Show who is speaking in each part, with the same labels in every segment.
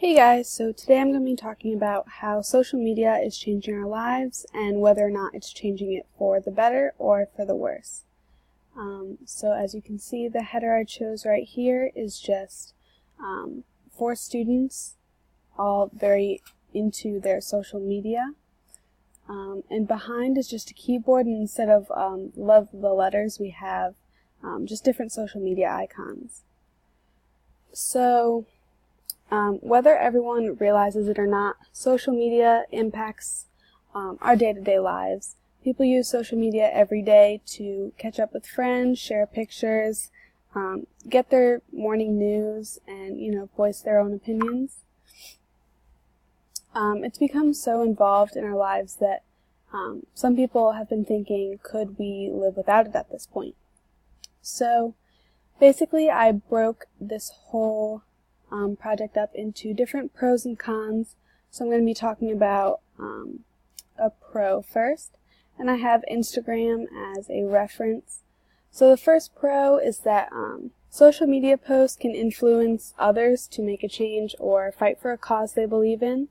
Speaker 1: Hey guys, so today I'm going to be talking about how social media is changing our lives and whether or not it's changing it for the better or for the worse. So as you can see, the header I chose right here is just 4 students, all very into their social media. And behind is just a keyboard, and instead of love the letters, we have just different social media icons. So whether everyone realizes it or not, social media impacts our day-to-day lives. People use social media every day to catch up with friends, share pictures, get their morning news, and voice their own opinions. It's become so involved in our lives that some people have been thinking, could we live without it at this point? So basically, I broke this whole project up into different pros and cons. So I'm going to be talking about a pro first, and I have Instagram as a reference. So the first pro is that social media posts can influence others to make a change or fight for a cause they believe in.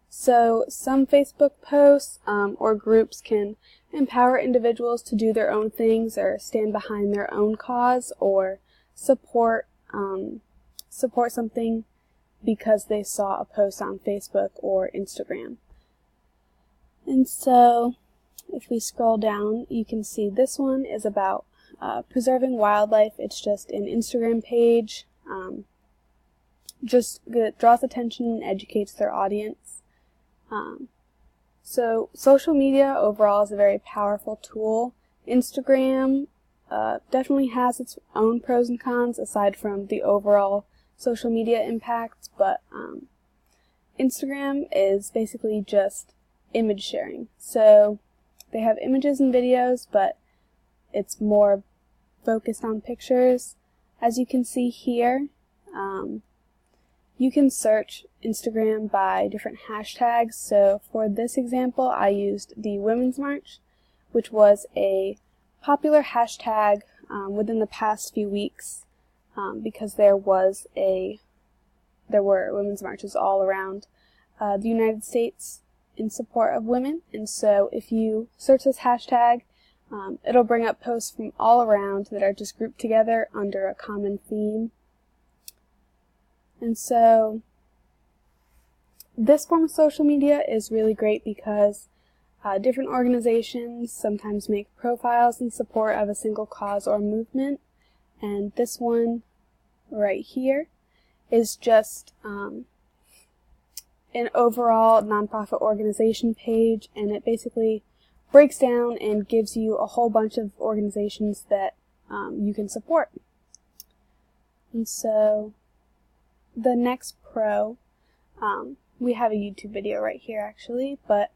Speaker 1: So some Facebook posts or groups can empower individuals to do their own things or stand behind their own cause or support something because they saw a post on Facebook or Instagram. And so if we scroll down, you can see this one is about preserving wildlife. It's just an Instagram page, just draws attention and educates their audience. So social media overall is a very powerful tool. Instagram definitely has its own pros and cons aside from the overall social media impact, but Instagram is basically just image sharing. So they have images and videos, but it's more focused on pictures. As you can see here, you can search Instagram by different hashtags. So for this example, I used the Women's March, which was a popular hashtag within the past few weeks. Because there were women's marches all around the United States in support of women, and so if you search this hashtag, it'll bring up posts from all around that are just grouped together under a common theme. And so this form of social media is really great because different organizations sometimes make profiles in support of a single cause or movement, and this one right here is just an overall nonprofit organization page, and it basically breaks down and gives you a whole bunch of organizations that you can support. And so the next pro, we have a YouTube video right here actually, but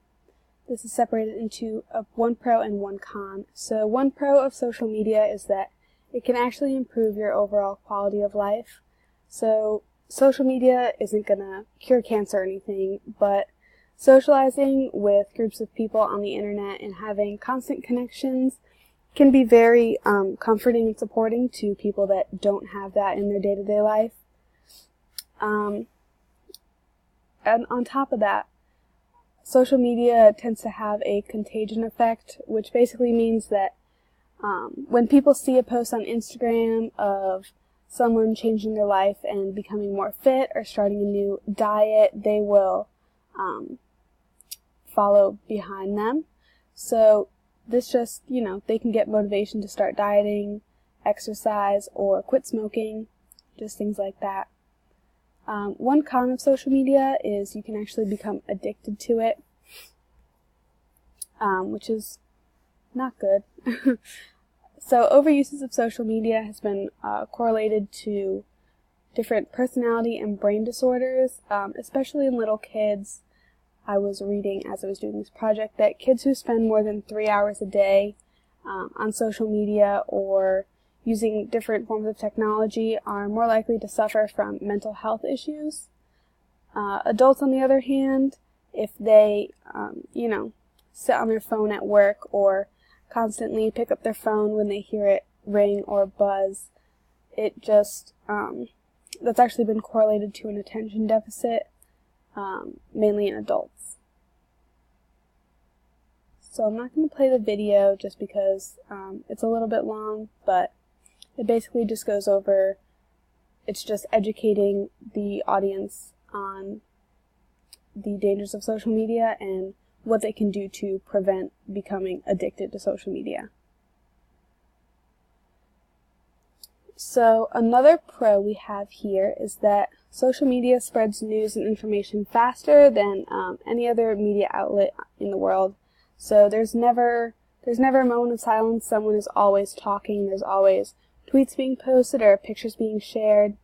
Speaker 1: this is separated into one pro and one con. So one pro of social media is that it can actually improve your overall quality of life. So social media isn't going to cure cancer or anything, but socializing with groups of people on the internet and having constant connections can be very comforting and supporting to people that don't have that in their day-to-day life. And on top of that, social media tends to have a contagion effect, which basically means that when people see a post on Instagram of someone changing their life and becoming more fit or starting a new diet, they will follow behind them. So this just, they can get motivation to start dieting, exercise, or quit smoking, just things like that. One con of social media is you can actually become addicted to it, which is not good. So overuses of social media has been correlated to different personality and brain disorders, especially in little kids. I was reading as I was doing this project that kids who spend more than 3 hours a day on social media or using different forms of technology are more likely to suffer from mental health issues. Adults, on the other hand, if they, sit on their phone at work or constantly pick up their phone when they hear it ring or buzz, it just that's actually been correlated to an attention deficit, mainly in adults. So I'm not going to play the video just because it's a little bit long, but it basically just goes over, it's just educating the audience on the dangers of social media and what they can do to prevent becoming addicted to social media. So another pro we have here is that social media spreads news and information faster than any other media outlet in the world. So there's never a moment of silence. Someone is always talking. There's always tweets being posted or pictures being shared.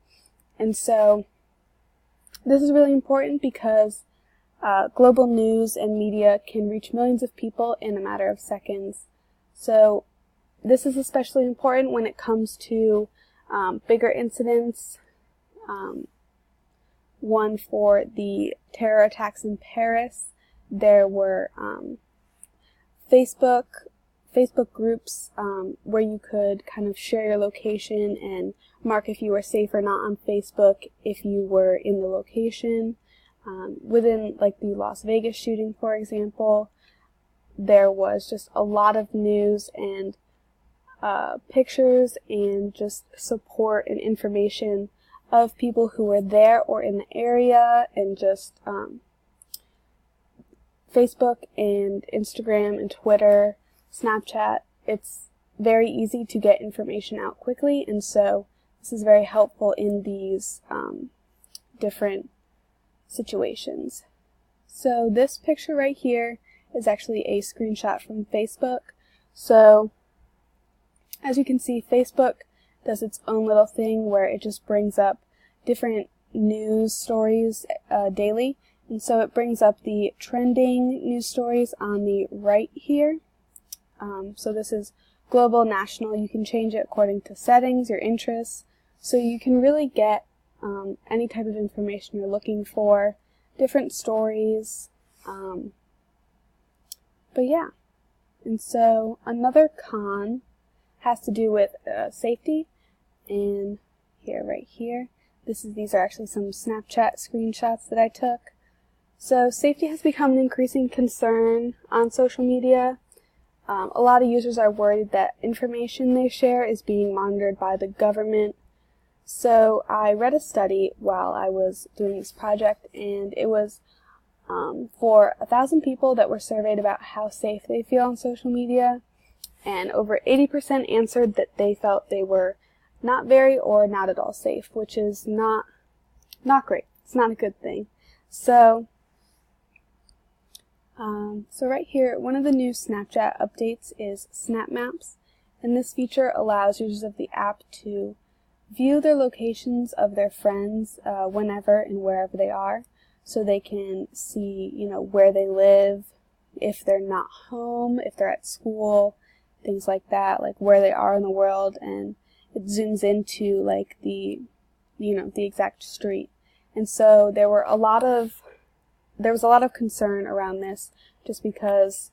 Speaker 1: And so this is really important because global news and media can reach millions of people in a matter of seconds. So this is especially important when it comes to bigger incidents. One for the terror attacks in Paris, there were Facebook groups where you could kind of share your location and mark if you were safe or not on Facebook if you were in the location. Within like the Las Vegas shooting, for example, there was just a lot of news and pictures and just support and information of people who were there or in the area, and just Facebook and Instagram and Twitter, Snapchat, it's very easy to get information out quickly, and so this is very helpful in these different situations. So this picture right here is actually a screenshot from Facebook. So as you can see, Facebook does its own little thing where it just brings up different news stories daily. And so it brings up the trending news stories on the right here. So this is global, national. You can change it according to settings, your interests. So you can really get any type of information you're looking for, different stories. But yeah. And so another con has to do with safety. And here, right here, these are actually some Snapchat screenshots that I took. So safety has become an increasing concern on social media. A lot of users are worried that information they share is being monitored by the government. So I read a study while I was doing this project, and it was for 1,000 people that were surveyed about how safe they feel on social media, and over 80% answered that they felt they were not very or not at all safe, which is not great. It's not a good thing. So right here, one of the new Snapchat updates is Snap Maps, and this feature allows users of the app to view their locations of their friends whenever and wherever they are, so they can see, where they live, if they're not home, if they're at school, things like that, like where they are in the world, and it zooms into like the exact street. And so there was a lot of concern around this, just because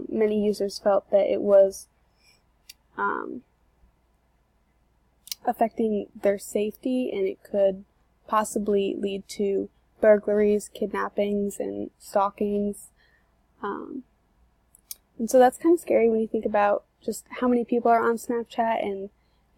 Speaker 1: many users felt that it was affecting their safety, and it could possibly lead to burglaries, kidnappings, and stalkings. And so that's kind of scary when you think about just how many people are on Snapchat and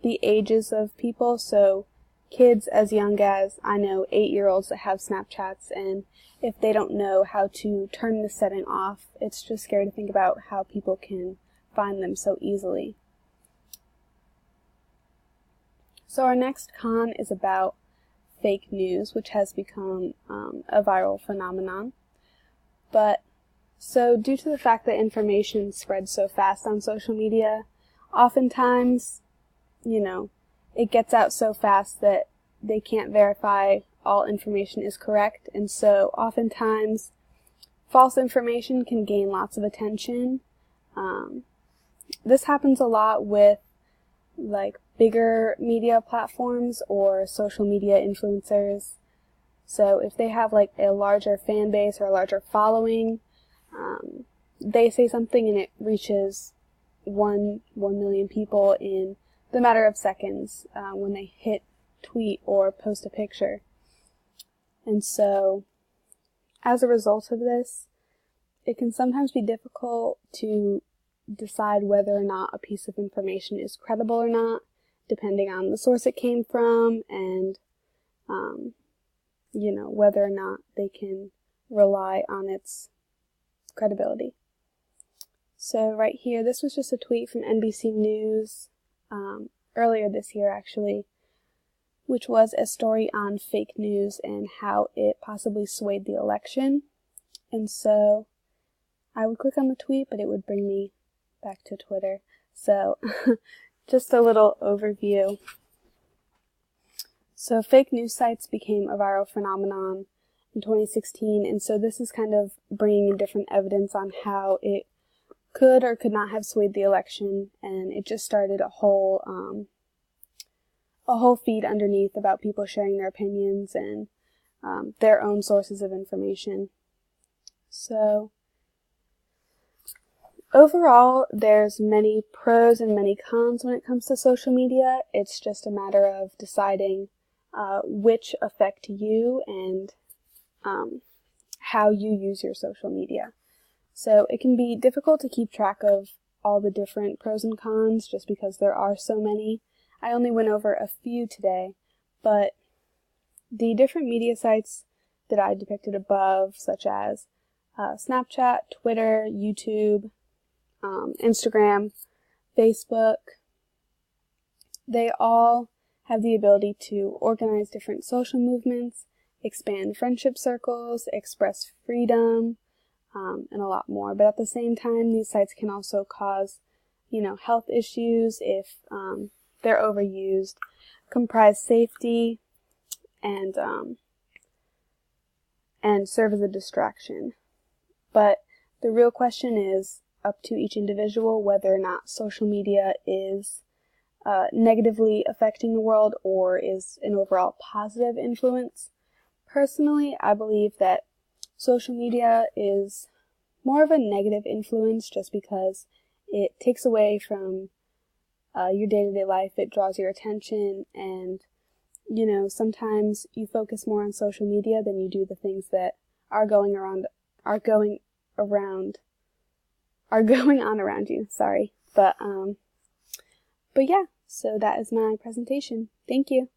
Speaker 1: the ages of people. So kids as young as, I know, 8-year-olds that have Snapchats, and if they don't know how to turn the setting off, it's just scary to think about how people can find them so easily. So our next con is about fake news, which has become a viral phenomenon. So due to the fact that information spreads so fast on social media, oftentimes, it gets out so fast that they can't verify all information is correct, and so oftentimes false information can gain lots of attention. This happens a lot with like bigger media platforms or social media influencers. So if they have like a larger fan base or a larger following, they say something and it reaches 1 million people in the matter of seconds when they hit tweet or post a picture. And so, as a result of this, it can sometimes be difficult to decide whether or not a piece of information is credible or not, depending on the source it came from and, whether or not they can rely on its credibility. So right here, this was just a tweet from NBC News earlier this year, actually, which was a story on fake news and how it possibly swayed the election. And so I would click on the tweet, but it would bring me back to Twitter. So just a little overview. So fake news sites became a viral phenomenon in 2016, and so this is kind of bringing in different evidence on how it could or could not have swayed the election, and it just started a whole feed underneath about people sharing their opinions and their own sources of information. So overall, there's many pros and many cons when it comes to social media. It's just a matter of deciding which affect you and how you use your social media. So it can be difficult to keep track of all the different pros and cons just because there are so many. I only went over a few today, but the different media sites that I depicted above, such as Snapchat, Twitter, YouTube, Instagram, Facebook, they all have the ability to organize different social movements, expand friendship circles, express freedom, and a lot more. But at the same time, these sites can also cause, health issues if they're overused, comprise safety, and serve as a distraction. But the real question is up to each individual whether or not social media is negatively affecting the world or is an overall positive influence. Personally, I believe that social media is more of a negative influence just because it takes away from your day-to-day life. It draws your attention, and sometimes you focus more on social media than you do the things that are going on around you. Sorry, but yeah. So that is my presentation. Thank you.